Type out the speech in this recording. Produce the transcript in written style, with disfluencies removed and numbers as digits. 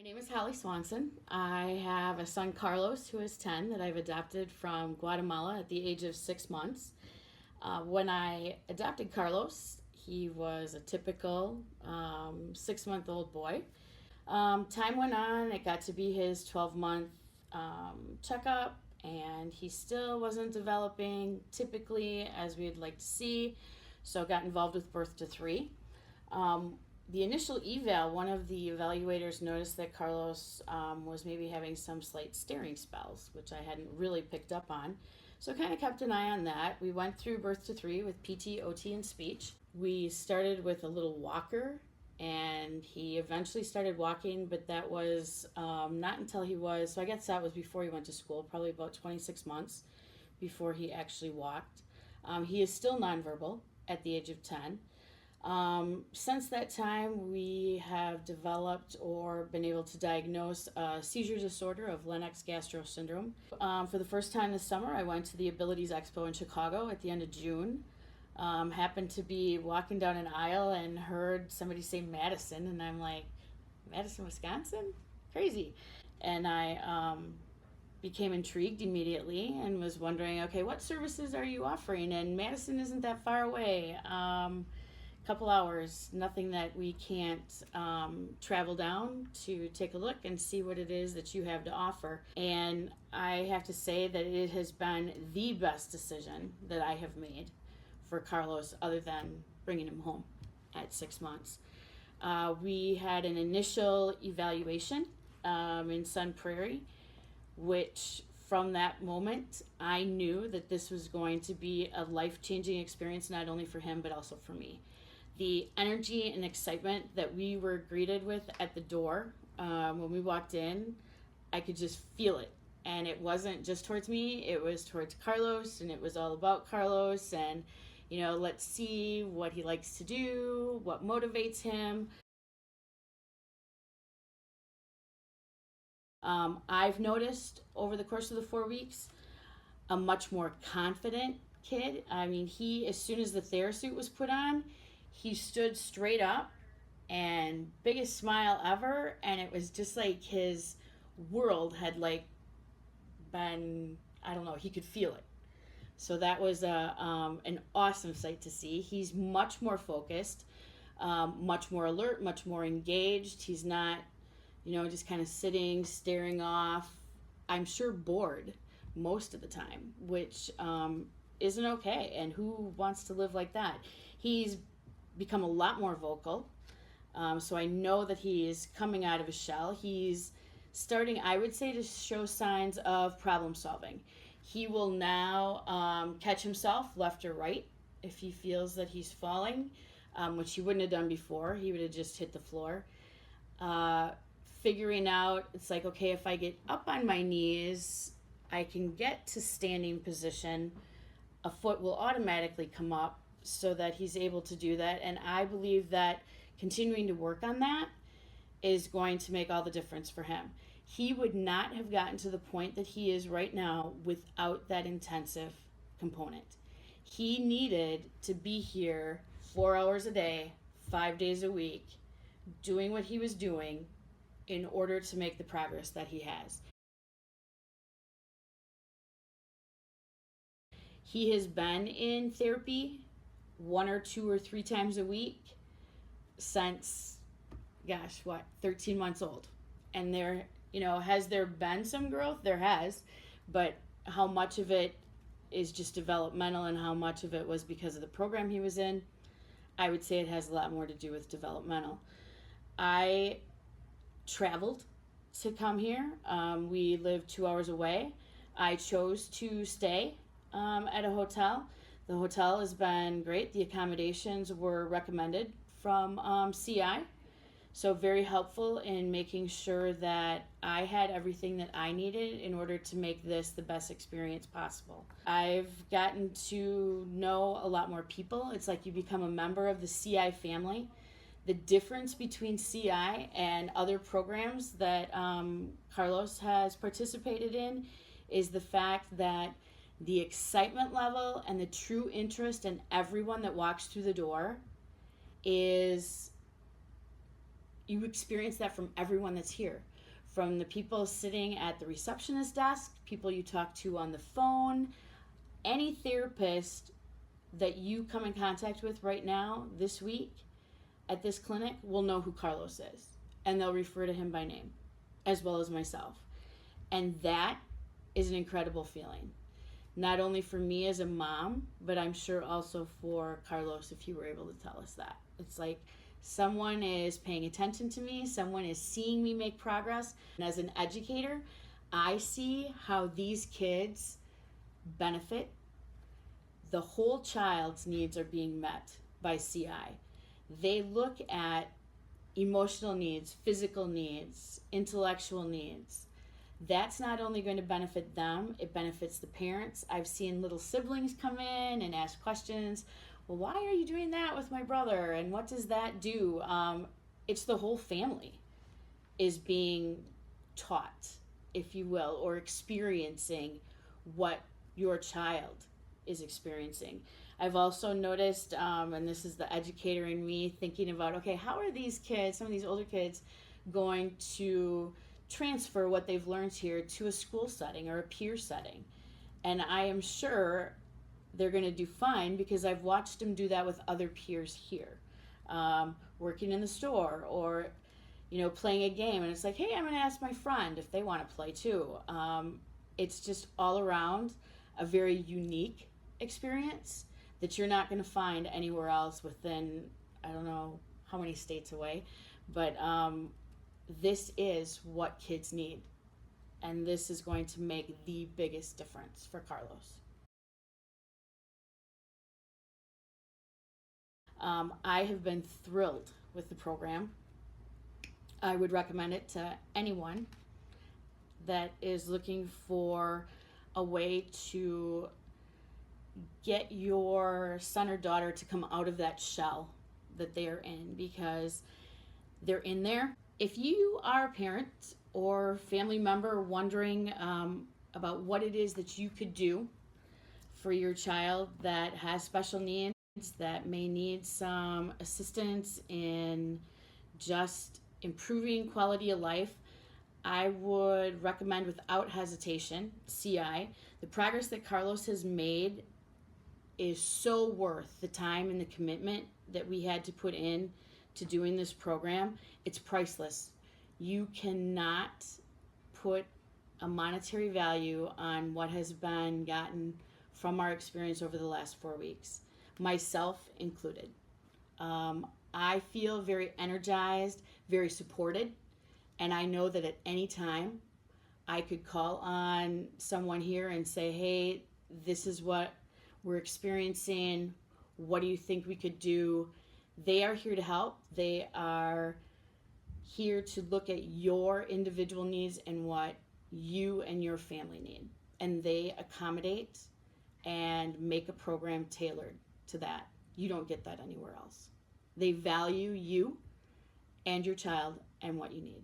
My name is Holly Swanson. I have a son, Carlos, who is 10, that I've adopted from Guatemala at the age of 6 months. When I adopted Carlos, he was a typical 6-month-old boy. Time went on, it got to be his 12-month checkup, and he still wasn't developing typically as we'd like to see, so got involved with birth to 3. The initial eval, one of the evaluators noticed that Carlos was maybe having some slight staring spells, which I hadn't really picked up on. So kind of kept an eye on that. We went through birth to 3 with PT, OT, and speech. We started with a little walker, and he eventually started walking, but that was not until he was, so I guess that was before he went to school, probably about 26 months before he actually walked. He is still nonverbal at the age of 10. Since that time, we have developed or been able to diagnose a seizure disorder of Lennox-Gastaut syndrome. For the first time this summer, I went to the Abilities Expo in Chicago at the end of June. Happened to be walking down an aisle and heard somebody say Madison, and I'm like, Madison, Wisconsin? Crazy. And I became intrigued immediately and was wondering, okay, what services are you offering? And Madison isn't that far away. Couple hours, nothing that we can't travel down to take a look and see what it is that you have to offer. And I have to say that it has been the best decision that I have made for Carlos, other than bringing him home at 6 months. We had an initial evaluation in Sun Prairie, which from that moment, I knew that this was going to be a life-changing experience, not only for him, but also for me. The energy and excitement that we were greeted with at the door when we walked in, I could just feel it. And it wasn't just towards me, it was towards Carlos, and it was all about Carlos, and, let's see what he likes to do, what motivates him. I've noticed over the course of the 4 weeks a much more confident kid. I mean, as soon as the TheraSuit was put on, he stood straight up and biggest smile ever, and it was just like his world had been, I don't know, he could feel it. So that was an awesome sight to see. He's much more focused, much more alert, much more engaged. He's not, just kind of sitting, staring off, I'm sure bored most of the time, which isn't okay. And who wants to live like that? He's become a lot more vocal. So I know that he is coming out of his shell. He's starting, I would say, to show signs of problem solving. He will now catch himself left or right if he feels that he's falling, which he wouldn't have done before. He would have just hit the floor. Figuring out, it's like, okay, if I get up on my knees, I can get to standing position. A foot will automatically come up so that he's able to do that. And I believe that continuing to work on that is going to make all the difference for him. He would not have gotten to the point that he is right now without that intensive component. He needed to be here 4 hours a day, 5 days a week, doing what he was doing in order to make the progress that he has. He has been in therapy 1 or 2 or 3 times a week since, 13 months old. And there, has there been some growth? There has, but how much of it is just developmental and how much of it was because of the program he was in, I would say it has a lot more to do with developmental. I traveled to come here. We live 2 hours away. I chose to stay at a hotel. The hotel has been great. The accommodations were recommended from CI, so very helpful in making sure that I had everything that I needed in order to make this the best experience possible. I've gotten to know a lot more people. It's like you become a member of the CI family. The difference between CI and other programs that Carlos has participated in is the fact that the excitement level and the true interest in everyone that walks through the door is, you experience that from everyone that's here. From the people sitting at the receptionist desk, people you talk to on the phone, any therapist that you come in contact with right now, this week, at this clinic, will know who Carlos is. And they'll refer to him by name, as well as myself. And that is an incredible feeling. Not only for me as a mom, but I'm sure also for Carlos, if he were able to tell us that. It's like someone is paying attention to me, someone is seeing me make progress. And as an educator, I see how these kids benefit. The whole child's needs are being met by CI. They look at emotional needs, physical needs, intellectual needs. That's not only going to benefit them, it benefits the parents. I've seen little siblings come in and ask questions. Well, why are you doing that with my brother? And what does that do? It's the whole family is being taught, if you will, or experiencing what your child is experiencing. I've also noticed, and this is the educator in me, thinking about, okay, how are these kids, some of these older kids, going to transfer what they've learned here to a school setting or a peer setting? And I am sure they're going to do fine because I've watched them do that with other peers here, working in the store or, playing a game. And it's like, hey, I'm going to ask my friend if they want to play too. It's just all around a very unique experience that you're not going to find anywhere else within, I don't know how many states away, but this is what kids need. And this is going to make the biggest difference for Carlos. I have been thrilled with the program. I would recommend it to anyone that is looking for a way to get your son or daughter to come out of that shell that they are in, because they're in there. If you are a parent or family member wondering about what it is that you could do for your child that has special needs, that may need some assistance in just improving quality of life, I would recommend without hesitation CI. The progress that Carlos has made is so worth the time and the commitment that we had to put in to doing this program. It's priceless. You cannot put a monetary value on what has been gotten from our experience over the last 4 weeks, myself included. I feel very energized, very supported, and I know that at any time I could call on someone here and say, hey, this is what we're experiencing. What do you think we could do? They are here to help. They are here to look at your individual needs and what you and your family need. And they accommodate and make a program tailored to that. You don't get that anywhere else. They value you and your child and what you need.